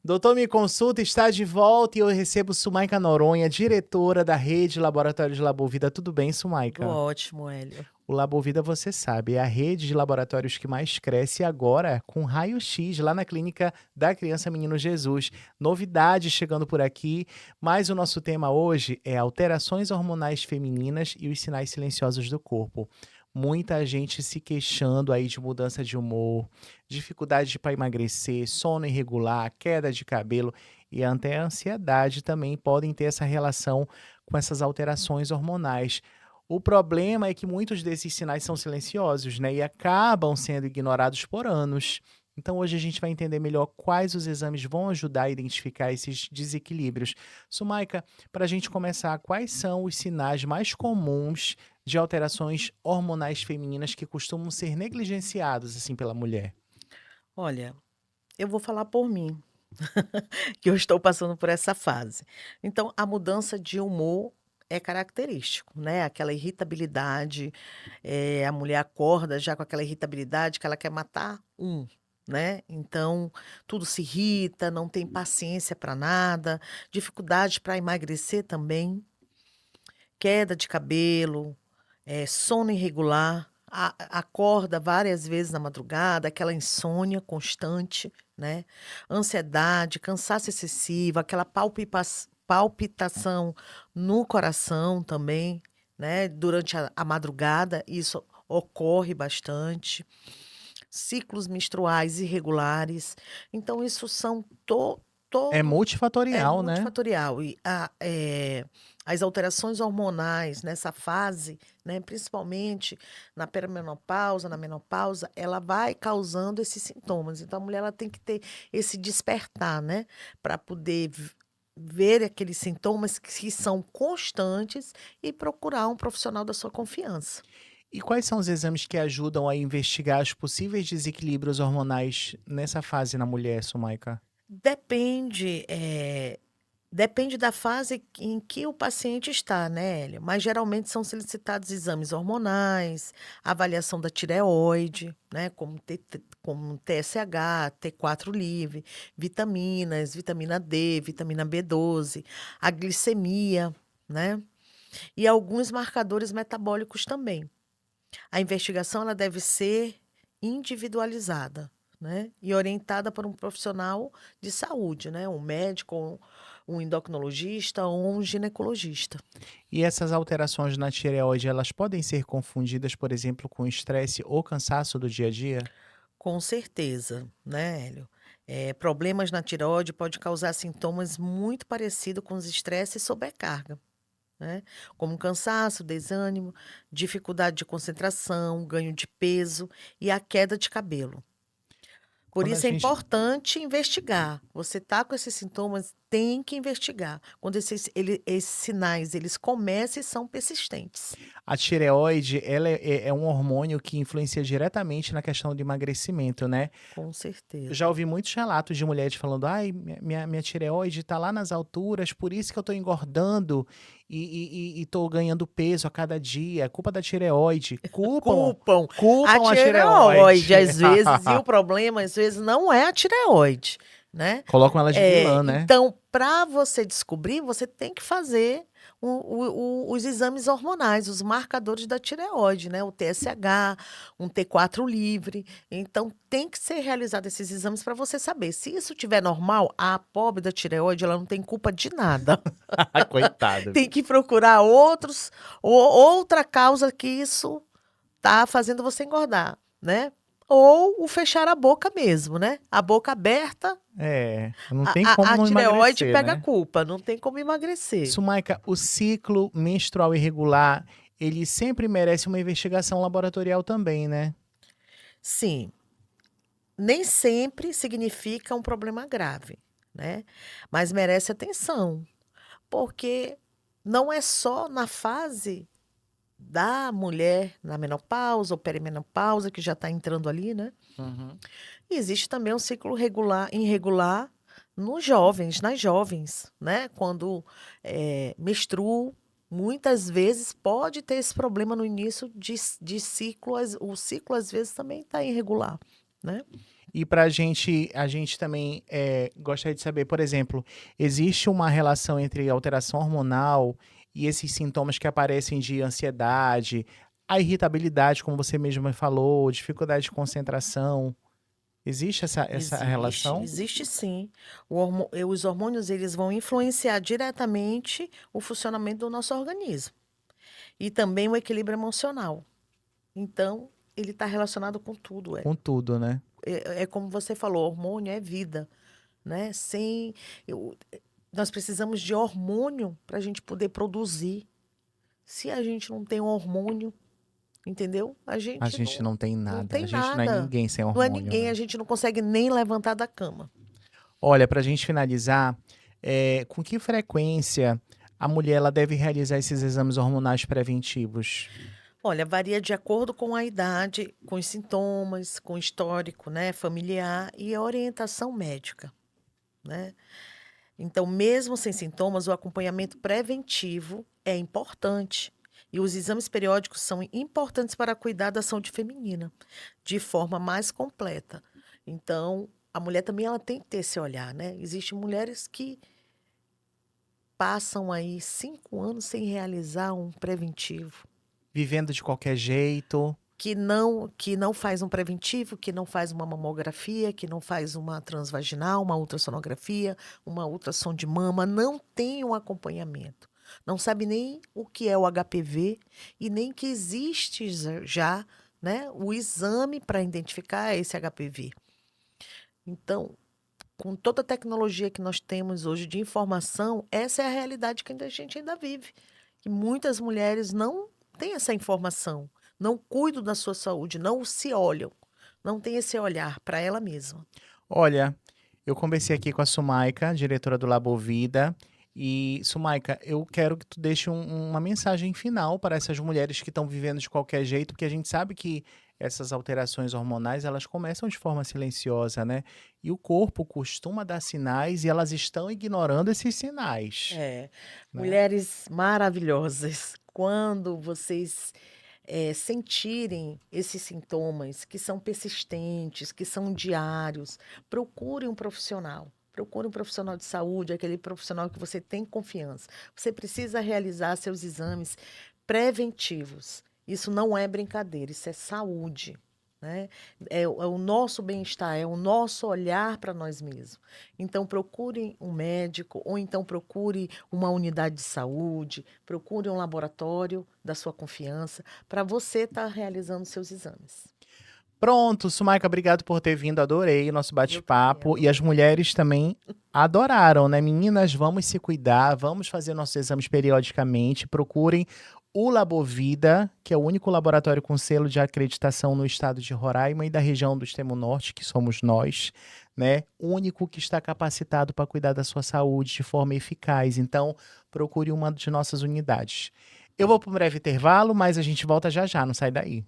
Doutor Me Consulta está de volta e eu recebo Sumaika Noronha, diretora da Rede Laboratórios Labovida. Tudo bem, Tudo Sumaika? ótimo, Hélio. O Labovida, você sabe, é a rede de laboratórios que mais cresce agora com raio-x lá na Clínica da Criança Menino Jesus. Novidade chegando por aqui, mas o nosso tema hoje é alterações hormonais femininas e os sinais silenciosos do corpo. Muita gente se queixando aí de mudança de humor, dificuldade para emagrecer, sono irregular, queda de cabelo e até a ansiedade também podem ter essa relação com essas alterações hormonais. O problema é que muitos desses sinais são silenciosos, né, e acabam sendo ignorados por anos. Então hoje a gente vai entender melhor quais os exames vão ajudar a identificar esses desequilíbrios. Sumaika, para a gente começar, quais são os sinais mais comuns de alterações hormonais femininas que costumam ser negligenciados assim pela mulher? Olha, eu vou falar por mim, que eu estou passando por essa fase. Então, a mudança de humor é característico, né? Aquela irritabilidade, a mulher acorda já com aquela irritabilidade que ela quer matar né? Então, tudo se irrita, não tem paciência para nada, dificuldade para emagrecer também, queda de cabelo, sono irregular, acorda várias vezes na madrugada, aquela insônia constante, né? Ansiedade, cansaço excessivo, aquela palpitação no coração também, né? Durante a madrugada, isso ocorre bastante. Ciclos menstruais irregulares. Então, isso são É todo é multifatorial, né? multifatorial e as alterações hormonais nessa fase, né, principalmente na perimenopausa, na menopausa, ela vai causando esses sintomas. Então a mulher ela tem que ter esse despertar, né, para poder ver aqueles sintomas que são constantes e procurar um profissional da sua confiança. E quais são os exames que ajudam a investigar os possíveis desequilíbrios hormonais nessa fase na mulher, Sumaika? Depende, depende da fase em que o paciente está, né, Hélio? Mas geralmente são solicitados exames hormonais, avaliação da tireoide, né, como TSH, T4 livre, vitaminas, vitamina D, vitamina B12, a glicemia, né? E alguns marcadores metabólicos também. A investigação ela deve ser individualizada, né? E orientada por um profissional de saúde, né? Um médico, um endocrinologista ou um ginecologista. E essas alterações na tireoide, elas podem ser confundidas, por exemplo, com estresse ou cansaço do dia a dia? Com certeza, né, Hélio? Problemas na tireoide pode causar sintomas muito parecidos com os estresses e sobrecarga, né? Como cansaço, desânimo, dificuldade de concentração, ganho de peso e a queda de cabelo. Por Quando a isso é gente importante investigar. Você está com esses sintomas, tem que investigar. Quando esses sinais eles começam e são persistentes. A tireoide, ela é um hormônio que influencia diretamente na questão do emagrecimento, né? Com Eu certeza. já ouvi muitos relatos de mulheres falando: "Ai, minha tireoide tá lá nas alturas, por isso que eu tô engordando e tô ganhando peso a cada dia, é culpa da tireoide". Culpam Culpam a culpam a tireoide, tireoide. às vezes, e o problema, às vezes, não é a tireoide, né? Colocam ela de vilã, né? Então, para você descobrir, você tem que fazer os exames hormonais, os marcadores da tireoide, né? O TSH, um T4 livre. Então, tem que ser realizado esses exames para você saber. Se isso estiver normal, a pobre da tireoide, ela não tem culpa de nada. Coitada. Tem que procurar outra causa que isso tá fazendo você engordar, né? Ou o fechar a boca mesmo, né? A boca aberta, É, não tem a como não tireoide emagrecer, pega a né? culpa, não tem como emagrecer. Sumaika, o ciclo menstrual irregular, ele sempre merece uma investigação laboratorial também, né? Sim, nem sempre significa um problema grave, né? Mas merece atenção, porque não é só na fase da mulher, na menopausa ou perimenopausa, que já está entrando ali, né? Uhum. E existe também um ciclo irregular nos jovens, nas jovens, né? Quando menstruam, muitas vezes pode ter esse problema no início de ciclo, o ciclo às vezes também está irregular, né? E para a gente também gostaria de saber, por exemplo, existe uma relação entre alteração hormonal e esses sintomas que aparecem de ansiedade, a irritabilidade, como você mesma falou, dificuldade de concentração. Existe essa Existe, relação? existe sim. Os hormônios eles vão influenciar diretamente o funcionamento do nosso organismo e também o equilíbrio emocional. Então, ele está relacionado com tudo, Com tudo, né? É como você falou, hormônio é vida, né? Nós precisamos de hormônio para a gente poder produzir. Se a gente não tem um hormônio, entendeu? A A gente gente não, não tem não nada. A tem gente não é nada. ninguém sem Não é hormônio, ninguém, né? a gente não consegue nem levantar da cama. Olha, para a gente finalizar, com que frequência a mulher ela deve realizar esses exames hormonais preventivos? Olha, varia de acordo com a idade, com os sintomas, com o histórico, né, familiar e a orientação médica, né? Então, mesmo sem sintomas, o acompanhamento preventivo é importante. E os exames periódicos são importantes para cuidar da saúde feminina de forma mais completa. Então, a mulher também ela tem que ter esse olhar, né? Existem mulheres que passam aí 5 anos sem realizar um preventivo. Vivendo de qualquer jeito. Que não faz um preventivo, que não faz uma mamografia, que não faz uma transvaginal, uma ultrassonografia, uma ultrassom de mama, não tem um acompanhamento. Não sabe nem o que é o HPV e nem que existe já, né, o exame para identificar esse HPV. Então, com toda a tecnologia que nós temos hoje de informação, essa é a realidade que a gente ainda vive. E muitas mulheres não têm essa informação, não cuidam da sua saúde, não se olham, não têm esse olhar para ela mesma. Olha, eu conversei aqui com a Sumaika, diretora do Labovida. E, Sumaika, eu quero que tu deixe uma mensagem final para essas mulheres que estão vivendo de qualquer jeito, porque a gente sabe que essas alterações hormonais, elas começam de forma silenciosa, né? E o corpo costuma dar sinais e elas estão ignorando esses sinais, É, né? mulheres maravilhosas, quando vocês sentirem esses sintomas que são persistentes, que são diários, procure um profissional. Procure um profissional de saúde, aquele profissional que você tem confiança. Você precisa realizar seus exames preventivos. Isso não é brincadeira, isso é saúde, né? É o nosso bem-estar, é o nosso olhar para nós mesmos. Então, procure um médico, ou então procure uma unidade de saúde, procure um laboratório da sua confiança, para você estar realizando seus exames. Pronto, Sumaika, obrigado por ter vindo, adorei o nosso Eu também bate-papo. E as adorei. mulheres também adoraram, né? Meninas, vamos se cuidar, vamos fazer nossos exames periodicamente. Procurem o Labovida, que é o único laboratório com selo de acreditação no estado de Roraima e da região do Extremo Norte, que somos nós, né? O único que está capacitado para cuidar da sua saúde de forma eficaz. Então, procure uma de nossas unidades. Eu vou para um breve intervalo, mas a gente volta já já, não sai daí.